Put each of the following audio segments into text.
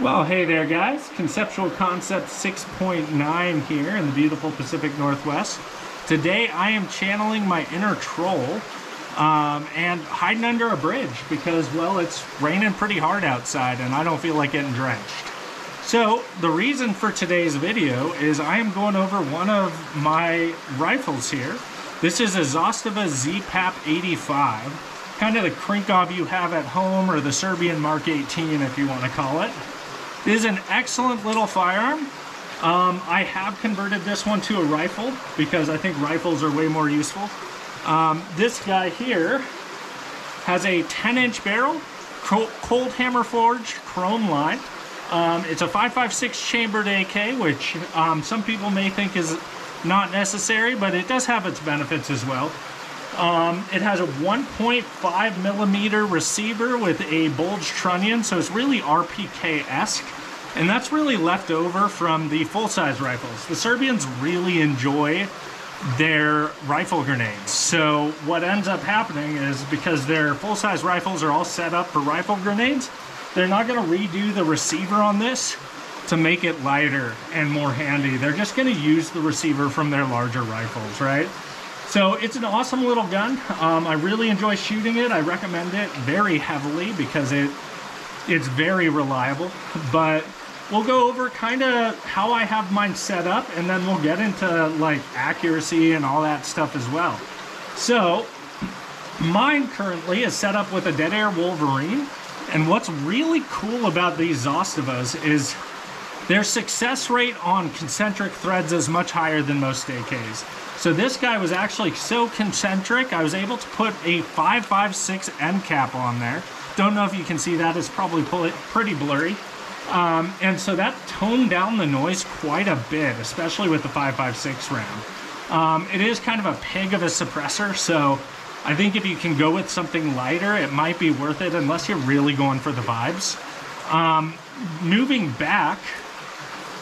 Well, hey there guys, Conceptual Concept 6.9 here in the beautiful Pacific Northwest. Today I am channeling my inner troll and hiding under a bridge because, well, it's raining pretty hard outside and I don't feel like getting drenched. So the reason for today's video is I am going over one of my rifles here. This is a Zastava ZPAP85, kind of the Krinkov you have at home, or the Serbian mk18 if you want to call it. It is an excellent little firearm. I have converted this one to a rifle because I think rifles are way more useful. This guy here has a 10-inch barrel, cold hammer forged, chrome lined. It's a 5.56 chambered AK, which some people may think is not necessary, but it does have its benefits as well. It has a 1.5 millimeter receiver with a bulged trunnion, so it's really RPK-esque, and that's really left over from the full-size rifles. The Serbians really enjoy their rifle grenades, so what ends up happening is, because their full-size rifles are all set up for rifle grenades, they're not going to redo the receiver on this to make it lighter and more handy. They're just going to use the receiver from their larger rifles, right? So it's an awesome little gun. I really enjoy shooting it. I recommend it very heavily because it's very reliable. But we'll go over kind of how I have mine set up, and then we'll get into like accuracy and all that stuff as well. So mine currently is set up with a Dead Air Wolverine. And what's really cool about these Zastavas is their success rate on concentric threads is much higher than most AKs. So this guy was actually so concentric, I was able to put a 5.56 end cap on there. Don't know if you can see that, it's probably pretty blurry. And so that toned down the noise quite a bit, especially with the 5.56 round. It is kind of a pig of a suppressor, so I think if you can go with something lighter, it might be worth it unless you're really going for the vibes. Moving back,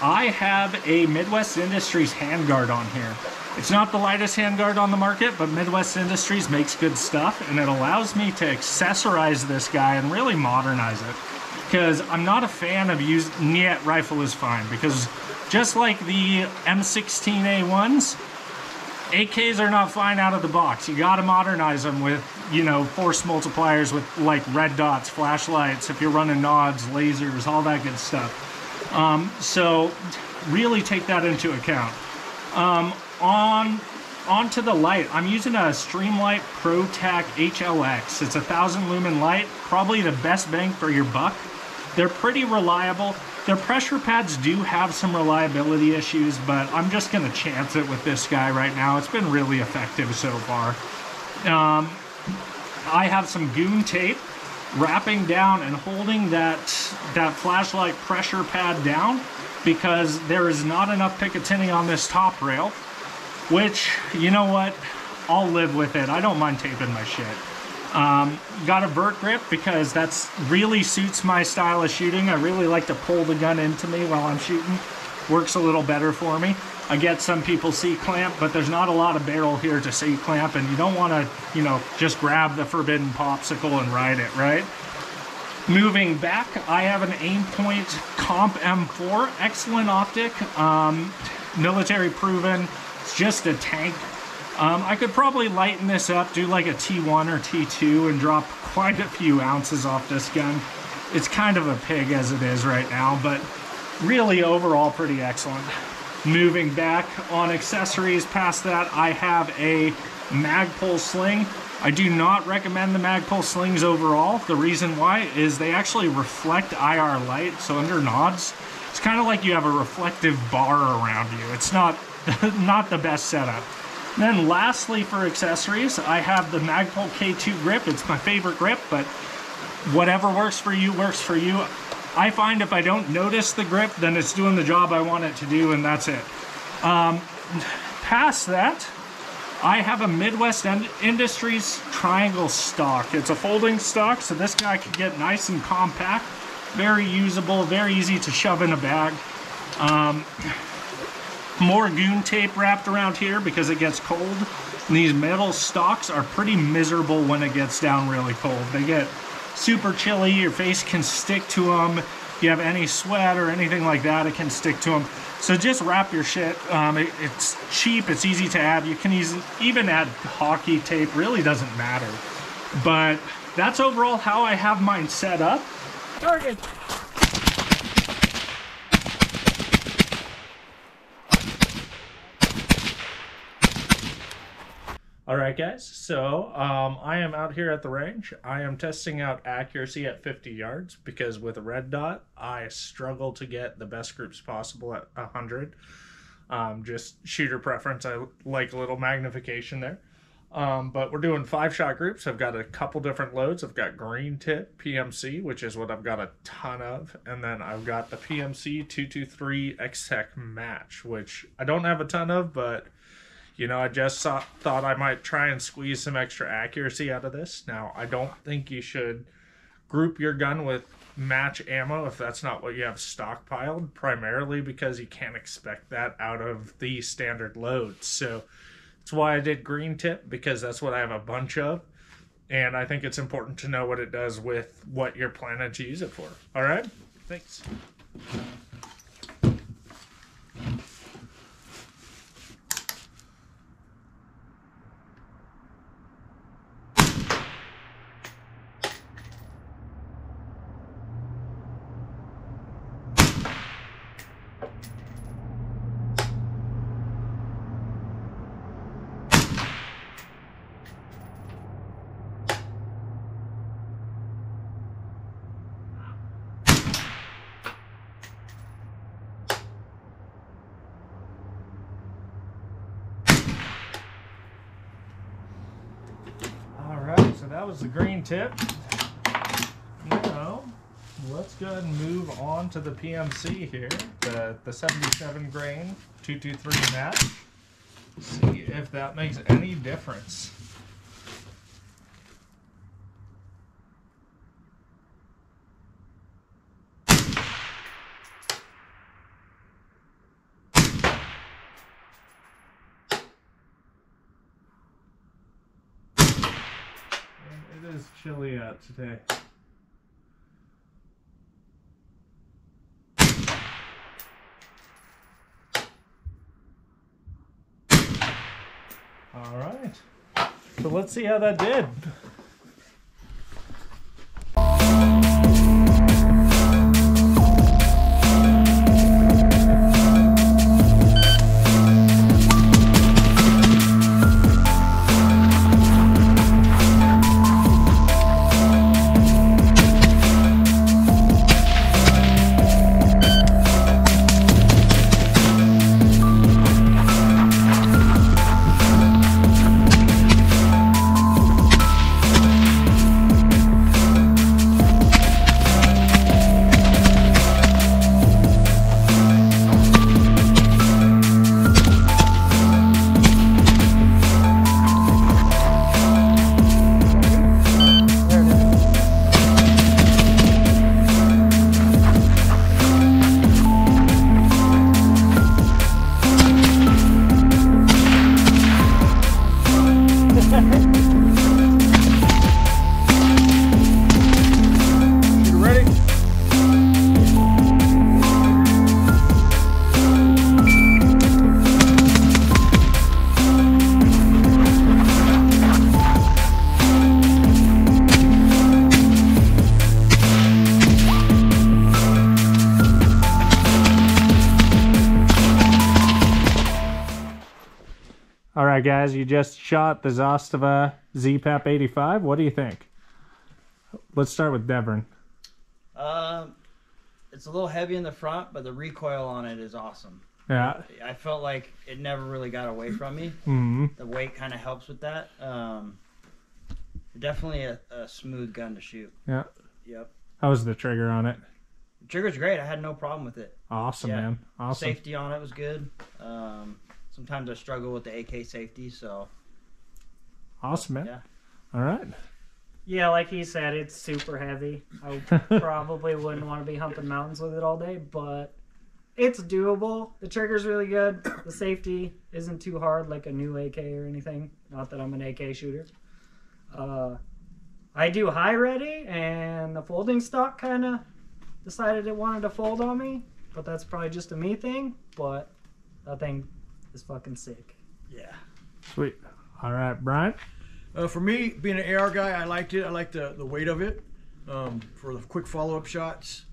I have a Midwest Industries handguard on here. It's not the lightest handguard on the market, but Midwest Industries makes good stuff, and it allows me to accessorize this guy and really modernize it. Because I'm not a fan of using, yet rifle is fine, because just like the M16A1s, AKs are not fine out of the box. You gotta modernize them with, you know, force multipliers with like red dots, flashlights, if you're running nods, lasers, all that good stuff. So really take that into account. Onto the light, I'm using a Streamlight ProTac HLX. It's a 1,000 lumen light, probably the best bang for your buck. They're pretty reliable. Their pressure pads do have some reliability issues, but I'm just gonna chance it with this guy right now. It's been really effective so far. I have some goon tape wrapping down and holding that flashlight pressure pad down because there is not enough Picatinny on this top rail, which, you know what, I'll live with it. I don't mind taping my shit. Got a vert grip because that's really suits my style of shooting. I really like to pull the gun into me while I'm shooting. Works a little better for me. I get some people C-clamp, but there's not a lot of barrel here to C-clamp, and you don't want to, you know, just grab the forbidden popsicle and ride it, right? Moving back, I have an Aimpoint Comp M4, excellent optic, military proven. It's just a tank. I could probably lighten this up, do like a T1 or T2 and drop quite a few ounces off this gun. It's kind of a pig as it is right now, but really overall pretty excellent. Moving back on accessories past that, I have a Magpul sling. I do not recommend the Magpul slings overall. The reason why is they actually reflect IR light, so under nods, it's kind of like you have a reflective bar around you. It's not the best setup. Then lastly for accessories, I have the Magpul K2 grip. It's my favorite grip, but whatever works for you works for you. I find if I don't notice the grip, then it's doing the job I want it to do, and that's it. Past that, I have a Midwest Industries triangle stock. It's a folding stock, so this guy can get nice and compact, very usable, very easy to shove in a bag. More goon tape wrapped around here because it gets cold. And these metal stocks are pretty miserable when it gets down really cold. They get super chilly, your face can stick to them. you have any sweat or anything like that, it can stick to them. So just wrap your shit. It's cheap, it's easy to add. You can even add hockey tape, really doesn't matter. But that's overall how I have mine set up. Target. All right, guys, so I am out here at the range. I am testing out accuracy at 50 yards because with a red dot, I struggle to get the best groups possible at 100. Just shooter preference, I like a little magnification there. But we're doing 5-shot groups. I've got a couple different loads. I've got green tip PMC, which is what I've got a ton of. And then I've got the PMC 223 X-Tech Match, which I don't have a ton of, but you know, I just thought I might try and squeeze some extra accuracy out of this. Now, I don't think you should group your gun with match ammo if that's not what you have stockpiled, primarily because you can't expect that out of the standard loads. So that's why I did green tip, because that's what I have a bunch of. And I think it's important to know what it does with what you're planning to use it for. All right? Thanks. So that was the green tip. Now, let's go ahead and move on to the PMC here, the 77 grain 223 match. See if that makes any difference. It is chilly out today. All right. So let's see how that did. All right, guys, you just shot the Zastava ZPAP85. What do you think? Let's start with Devon. It's a little heavy in the front, but the recoil on it is awesome. Yeah. I felt like it never really got away from me. Mm-hmm. The weight kind of helps with that. Definitely a smooth gun to shoot. Yeah. Yep. How was the trigger on it? The trigger's great. I had no problem with it. Awesome, yeah. Man. Awesome. Safety on it was good. Sometimes I struggle with the AK safety, so. Awesome, man. Yeah. All right. Yeah, like he said, it's super heavy. I probably wouldn't want to be humping mountains with it all day, but it's doable. The trigger's really good. The safety isn't too hard like a new AK or anything. Not that I'm an AK shooter. I do high ready, and the folding stock kind of decided it wanted to fold on me, but that's probably just a me thing. But that thing is fucking sick. Yeah. Sweet. All right, Brian. For me, being an AR guy, I liked it. I liked the weight of it for the quick follow-up shots.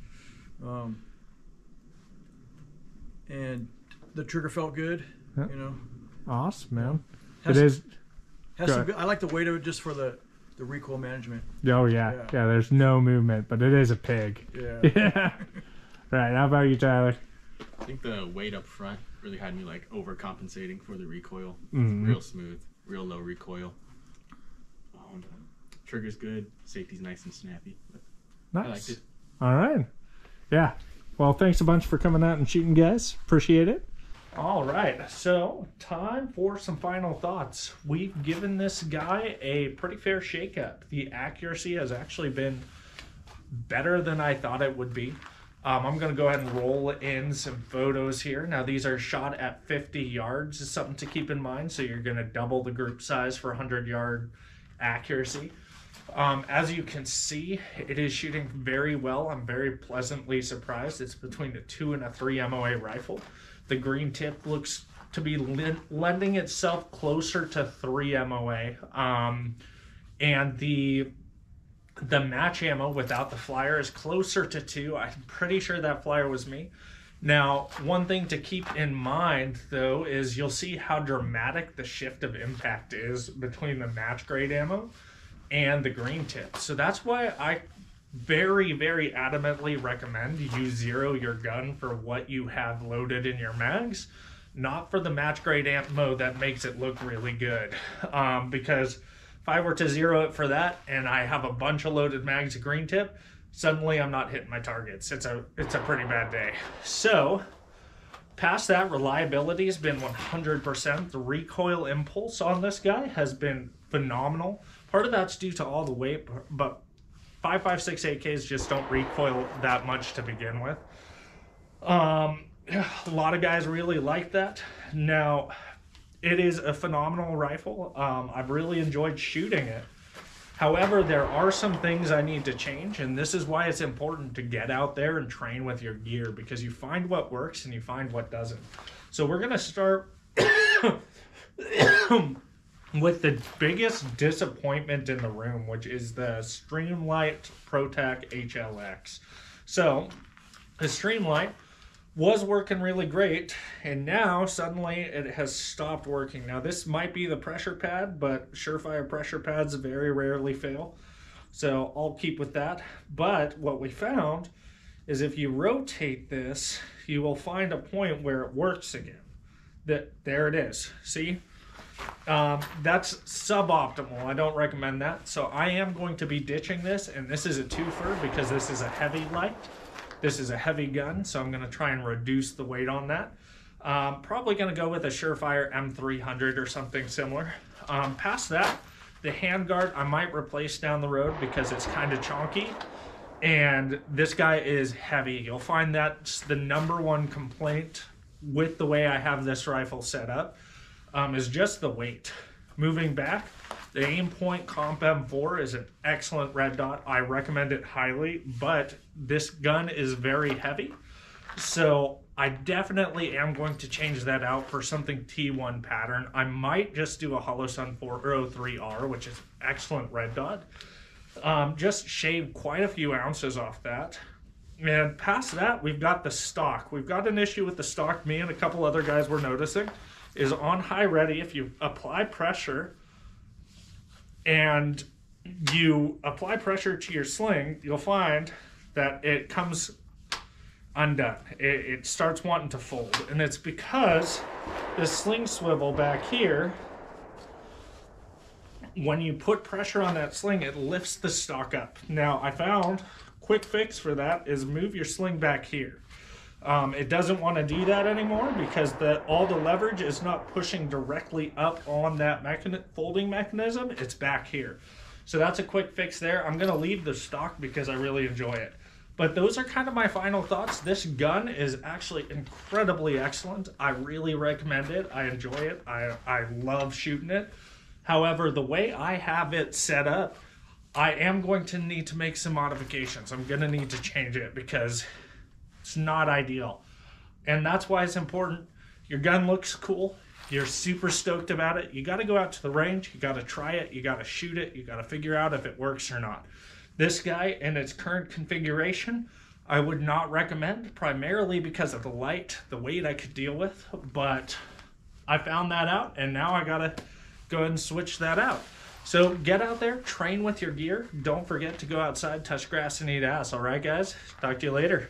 And the trigger felt good, Yep. you know. Awesome, man. Has, It is. has some good, I like the weight of it just for the recoil management. Oh, yeah. Yeah, there's no movement, but it is a pig. Yeah. Yeah. Right, how about you, Tyler? I think the weight up front really had me like overcompensating for the recoil. Mhm. Real smooth, real low recoil. Trigger's good, safety's nice and snappy. But Nice. I liked it. All right. Yeah. Well, thanks a bunch for coming out and shooting, guys. Appreciate it. All right. So, time for some final thoughts. We've given this guy a pretty fair shakeup. The accuracy has actually been better than I thought it would be. I'm going to go ahead and roll in some photos here. Now, these are shot at 50 yards. Is something to keep in mind. So, you're going to double the group size for 100-yard accuracy. As you can see, it is shooting very well. I'm very pleasantly surprised. It's between a 2 and a 3 MOA rifle. The green tip looks to be lending itself closer to 3 MOA. And the match ammo without the flyer is closer to 2. I'm pretty sure that flyer was me. Now, one thing to keep in mind, though, is you'll see how dramatic the shift of impact is between the match grade ammo and the green tip. So that's why I very, very adamantly recommend you zero your gun for what you have loaded in your mags, not for the match grade ammo that makes it look really good. Because if I were to zero it for that and I have a bunch of loaded mags of green tip, suddenly I'm not hitting my targets. It's a pretty bad day. So past that, reliability has been 100%. The recoil impulse on this guy has been phenomenal. Part of that's due to all the weight, but 5.56 AKs just don't recoil that much to begin with. A lot of guys really like that. Now, it is a phenomenal rifle. I've really enjoyed shooting it. However, there are some things I need to change, and this is why it's important to get out there and train with your gear, because you find what works and you find what doesn't. So we're going to start with the biggest disappointment in the room, which is the Streamlight ProTac HLX. So the Streamlight was working really great, and now suddenly it has stopped working. Now this might be the pressure pad, but Surefire pressure pads very rarely fail, so I'll keep with that. But what we found is if you rotate this, you will find a point where it works again. There it is. See? That's suboptimal. I don't recommend that. So I am going to be ditching this, and this is a twofer because this is a heavy light. This is a heavy gun, so I'm going to try and reduce the weight on that. Probably going to go with a Surefire M300 or something similar. Past that, the handguard I might replace down the road because it's kind of chonky. And this guy is heavy. You'll find that's the #1 complaint with the way I have this rifle set up. Is just the weight. Moving back, the Aimpoint Comp M4 is an excellent red dot. I recommend it highly, but this gun is very heavy. So I definitely am going to change that out for something T1 pattern. I might just do a Holosun 403R, which is excellent red dot. Just shave quite a few ounces off that. And past that, we've got the stock. We've got an issue with the stock, me and a couple other guys were noticing, is on high ready. If you apply pressure and you apply pressure to your sling, you'll find that it comes undone. It starts wanting to fold, and it's because the sling swivel back here, when you put pressure on that sling, it lifts the stock up. Now, I found quick fix for that is move your sling back here. It doesn't want to do that anymore because all the leverage is not pushing directly up on that folding mechanism. It's back here. So that's a quick fix there. I'm going to leave the stock because I really enjoy it. But those are kind of my final thoughts. This gun is actually incredibly excellent. I really recommend it. I enjoy it. I love shooting it. However, the way I have it set up, I am going to need to make some modifications. I'm going to need to change it because it's not ideal. And that's why it's important. Your gun looks cool. You're super stoked about it. You got to go out to the range. You got to try it. You got to shoot it. You got to figure out if it works or not. This guy in its current configuration, I would not recommend, primarily because of the light, the weight I could deal with. But I found that out, and now I got to go ahead and switch that out. So get out there, train with your gear. Don't forget to go outside, touch grass, and eat ass. All right, guys? Talk to you later.